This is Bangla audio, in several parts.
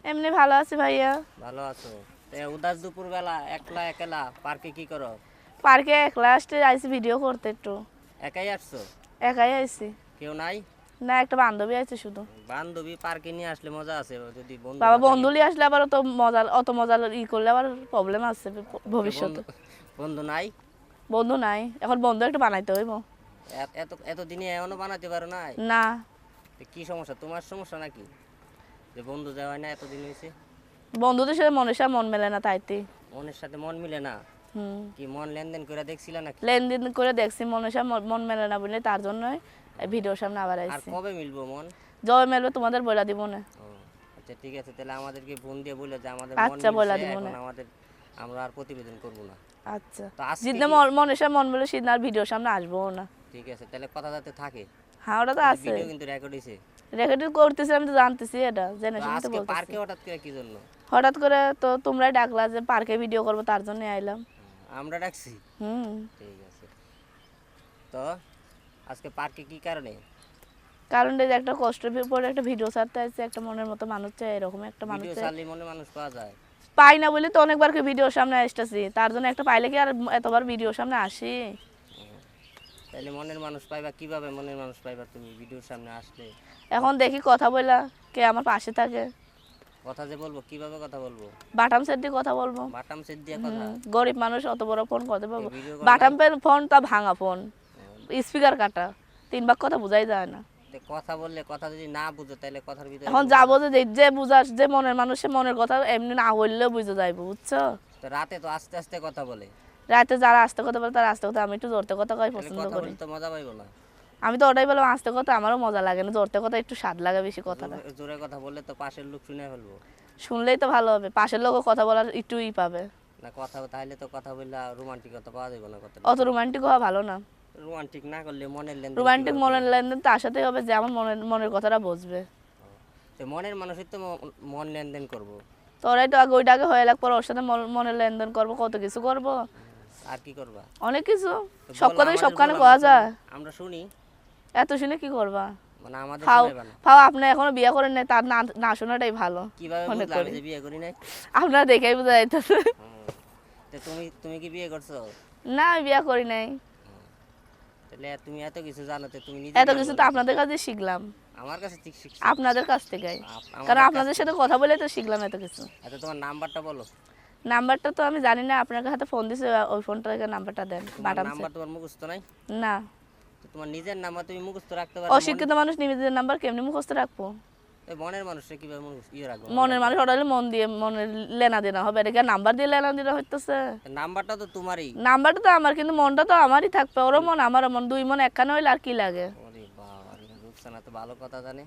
এমনি ভালো আছি ভাইয়া। ভালো আছো? উদাস দুপুর বেলা একলা একলা পার্কে কি করো? পার্কে একলা আসতে আইছি ভিডিও করতে একটু। একাই আসছো? একাই আইছি। কেউ নাই? না, একটা বান্ধবী আছে শুধু। বান্ধবী পার্কে নিয়ে আসলে মজা আছে, যদি বন্ধু বাবা না থাকে। বন্ধু নিয়ে আসলে আবার অত মজা করলে আবার প্রবলেম আছে ভবিষ্যতে। বন্ধু বন্ধু নাই? বন্ধু নাই, এখন বন্ধু একটা বানাইতে হইব। এত এত দিনে এমনও বানাতে পারো নাই? না। কি সমস্যা, তোমার সমস্যা নাকি যে বন্ধু যাওয়া হয় না এতদিন হয়েছে? বন্ধুদের সাথে মনের সাথে মন মেলে না তাইতে। মনের সাথে মন মিলে না? কি মন লেনদেন করে দেখছিলা নাকি? লেনদেন করে দেখছি, মনের সাথে মন মেলে না বলে তার জন্য ভিডিওর সামনে আবার আর আইছি। কবে মিলবো মন? জবে মেলবে তোমাদের বইলা দিব না। আচ্ছা ঠিক আছে, তাহলে আমাদেরকে ফোন দিয়ে বলে যে আমাদের মন আচ্ছা, বইলা মিলছে, দিব এখন না। আমাদের আমরা আর প্রতিবেদন করব না। আচ্ছা, তো আজকে যেদিন মনের সাথে মন মেলে সেদিন আর ভিডিওর সামনে আসবো না। ঠিক আছে, তাহলে কথা যাতে থাকে। হ্যাঁ, ওটা তো আছে। ভিডিও কিন্তু রেকর্ড হইছে। রেকর্ডিং করতেছি, আমি তো জানতেছি, এটা জেনে শুনে তো আজকে বলতেছি। পার্কে হঠাৎ করে কি জন্য? হঠাৎ করে তো তোমরাই ডাকলা যে পার্কে ভিডিও করবো, তার জন্য আইলাম। আমরা ডাকছি? ঠিক আছে। তো আজকে পার্কে কি কারণে? কারণ এই যে একটা কষ্টের পরে একটা ভিডিও ছাড়তে আসছে, একটা মনের মতো মানুষ চাই, এরকম একটা মানুষ ভিডিও চাই। চালিয়ে মনে মানুষ পাওয়া যায়? পাই না বলে তো অনেকবার ভিডিওর সামনে আসতেছি, তার জন্য একটা পাইলে কি আর এতবার ভিডিওর সামনে আসি? তাহলে মনের মানুষ পাইবা কিভাবে? মনের মানুষ পাইবা তুমি ভিডিওর সামনে আসলে? এখন দেখি কথা বললা কে আমার পাশে থাকে। কথা যে বলবো, কিভাবে কথা বলবো? বাটাম সেট দিয়ে কথা বলবো। বাটাম সেট দিয়ে কথা? গরিব মানুষ অত বড় ফোন করতে পারবো? ভিডিও কল বাটাম নাই? পেন ফোন তা ভাঙা ফোন, স্পিকার কাটা, 3 ভাগ কথা বোঝাই যায় না। কথা বললে, কথা যদি না বুঝো তাহলে কথার ভিতরে এখন যাবো যে যে বুঝাস, যে মনের মানুষের মনের কথা এমনি না বললেও বুঝে যাইবো, বুঝছো? তো রাতে তো আস্তে আস্তে কথা বলে। রাতে যারা আস্তে কথা বলে তারা আস্তে কথা, আমি একটু জোরতে কথা কই পছন্দ কথা করি। বলতে তো মজা পাইবো না। আমি তো ওটাই বললাম, আস্তে কথা আমারও মজা লাগে না, জোরতে কথা একটু স্বাদ লাগে বেশি কথাটা। জোরে কথা বললে তো পাশের লোক শুনে ফেলবো। শুনলেই তো ভালো হবে, পাশের লোকও কথা বলার একটুই পাবে। না কথা তাহলে তো কথা বললে রোমান্টিকতা পাওয়া যাবে না। কথা অত রোমান্টিক হওয়া ভালো না। রোমান্টিক না করলে মনের লেনদেন রোমান্টিক মনের লেনদেন তার সাথেই হবে যে আমার মনের কথাটা বুঝবে। তো মনের মানুষের তো মন লেনদেন করব। তোরাই তো আগে ওইটাকে হয়ে লাগ পর ওর সাথে মনের লেনদেন করবো, কত কিছু করবো, আর কি করবা? অনেক কিছু। সব কথাই সব কানে কোয়া যায়? আমরা শুনি। এত শুনে কি করবা? মানে আমাদের ফাও শোনাইবা না? ফাও আপনি এখনো বিয়ে করেন নাই, তার না শোনাটাই ভালো। কিভাবে মনে বুঝলা করি আমি যে বিয়ে করি নাই? আপনারা দেখেই বোঝা যাইতেছে। তো তুমি কি বিয়ে করছো? না, আমি বিয়ে করি নাই। তাহলে তুমি এত কিছু জানো, তো তুমি নিজে এত কিছু তো আপনাদের কাছে শিখলাম। আমার কাছে ঠিক শিখছি? আপনাদের কাছ থেকে, কারণ আপনাদের সাথে কথা বলে তো শিখলাম এত কিছু। আচ্ছা তোমার নাম্বারটা বলো। নাম্বারটা তো আমি জানি না, আপনার হাতে ফোন দিছে, ওই ফোনটা থেকে নাম্বারটা দেন। বাটাম নাম্বার তোমার মুখস্থ নাই? না। তো তোমার নিজের নাম্বার তুমি মুখস্থ রাখতে পারো? অশিক্ষিত মানুষ নিজেদের নাম্বার কেমনি মুখস্থ রাখবো? এই মনের মানুষটা কিভাবে রাখবো? মনের মানুষ ওটা মন দিয়ে মনের লেনা দেনা হবে, এটা কি নাম্বার দিয়ে লেনা দেনা হইতেছে? নাম্বারটা তো তোমারই। নাম্বারটা তো আমার, কিন্তু মনটা তো আমারই থাকবে। ওরও মন আমারও মন, দুই মন একখানে হইলে আর কি লাগে? ওরে বাবা, রুকসানা তো ভালো কথা জানে।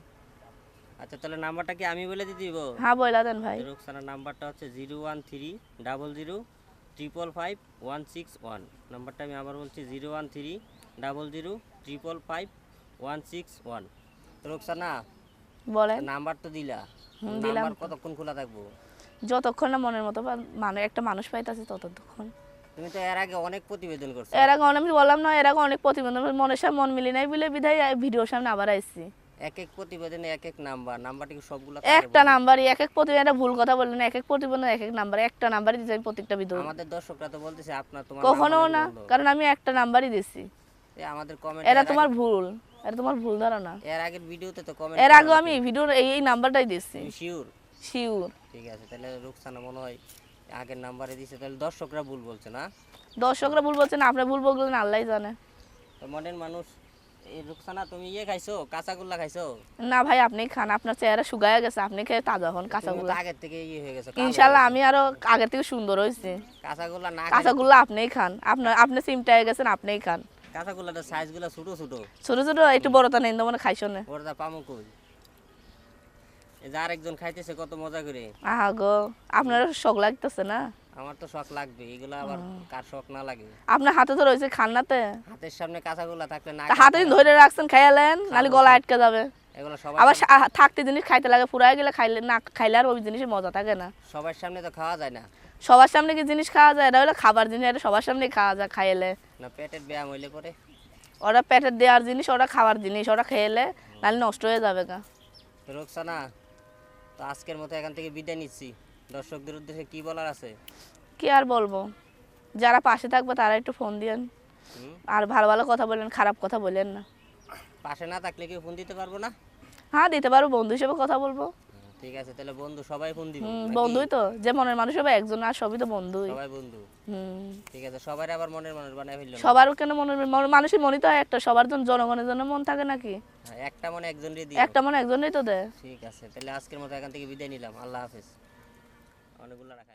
আচ্ছা তাহলে নাম্বারটা কি আমি বলে দিব? হ্যাঁ, বইলা দেন ভাই। রুকসানার নাম্বারটা হচ্ছে 01300055161। নাম্বারটা আমি আবার বলছি 01300055161। রুকসানা, বলেন। নাম্বার তো দিলা, দিলাম। নাম্বার কতক্ষণ খোলা থাকবো? যতক্ষণ না মনের মতো মানে একটা মানুষ পাইতেছে ততক্ষণ। তুমি তো এর আগে অনেক প্রতিবেদন করছো। এর আগে আমি বললাম না, এর আগে অনেক প্রতিবেদন, মনের সাথে মন মিলি নাই বলে বিধায় ভিডিওর সামনে আবার আইছি। এক এক প্রতিবেদনে এক এক নাম্বারটা কি সবগুলো? একটা নাম্বারই এক এক প্রতিবেদন, একটা ভুল কথা বললেন, এক এক প্রতিবেদন এক এক নাম্বার, একটা নাম্বারই দিতে আমি প্রত্যেকটা ভিডিও। আমাদের দর্শকরা তো বলতেছে আপনার তোমার কখনো না, কারণ আমি একটা নাম্বারই দিছি। আমাদের কমেন্ট এটা তোমার ভুল, এটা তোমার ভুল ধারণা। এর আগের ভিডিওতে তো কমেন্ট, এর আগে আমি ভিডিওর এই নাম্বারটাই দিছি। শিওর? শিওর। ঠিক আছে, তাহলে রুকসানা মনে হয় আগের নাম্বারে দিছে, তাহলে দর্শকরা ভুল বলছে না? দর্শকরা ভুল বলছেন, আপনি ভুল বললেন, আল্লাহই জানে। তো মডার্ন মানুষ। এই রুকসানা তুমি খাইছো, কাঁচাগোল্লা খাইছো? না ভাই, আপনি খান, আপনার চেহারা শুকায় গেছে, আপনি খেয়ে তাজা হন। কাঁচাগুলা আগের থেকে হয়ে গেছে। ইনশাআল্লাহ আমি আরো আগের থেকে সুন্দর হইছি। কাঁচাগোল্লা না, কাঁচাগুলা আপনিই খান, আপনি সিমটায় গেছেন, আপনিই খান। কাঁচাগোল্লাটার সাইজগুলো ছোট ছোট ছোট ছোট, একটু বড়টা নেই তো, মানে খাইছো না? ওরটা পামু কই? এই যে আরেকজন খাইতেছে কত মজা করে। আহা গো, আপনার শখ লাগতেছে না? আমার তো শখ লাগবে, এগুলা আবার কার শখ না লাগে? আপনার হাতে তো রয়েছে, খান নাতে। হাতের সামনে কাঁচাগোল্লা থাকলে না হাতে ধরে রাখছেন, খাইলেন, নাহলে গলা আটকে যাবে। এগুলো সবাই আবার থাকতে জিনিস খাইতে লাগে, ফুরাই গেলে খাইলে না, খাইলে আর ওই জিনিসের মজা থাকে না। সবার সামনে তো খাওয়া যায় না। সবার সামনে কি জিনিস খাওয়া যায়? এটা হলো খাবার জিনিস, এটা সবার সামনে খাওয়া যায় খাইলে। না পেটের ব্যায়াম হইলে পরে? ওরা পেটের দেওয়ার জিনিস, ওরা খাবার জিনিস, ওরা খেলে নাহলে নষ্ট হয়ে যাবে গা। রোকসানা, তো আজকের মতো এখান থেকে বিদায় নিচ্ছি। দর্শকদের উদ্দেশ্যে কি বলার আছে? কি আর বলবো, যারা পাশে থাকবে তারা একটু ফোন দিয়েন, হুম? আর ভালো ভালো কথা বলেন, খারাপ কথা বলেন না। পাশে না থাকলে কেউ ফোন দিতে পারবো না? হ্যাঁ দিতে পারবো, বন্ধু হিসেবে কথা বলবো। ঠিক আছে, তাহলে বন্ধু সবাই ফোন দিব নাকি? বন্ধুই তো, যে মনের মানুষ হবে একজন, আর সবই তো বন্ধুই। সবাই বন্ধু। হুম। ঠিক আছে, সবাই আবার মনের মানুষ বানায় ফেললো না? সবার কেন মানুষের মনই তো একটা, সবার জন্য, জনগণের জন্য মন থাকে নাকি? হ্যাঁ, একটা মনে একজনরে দিও। একটা মন একজনই তো দেয়। ঠিক আছে, তাহলে আজকের মতো এখান থেকে বিদায় নিলাম। আল্লাহ হাফেজ। অনেকগুলো রাখা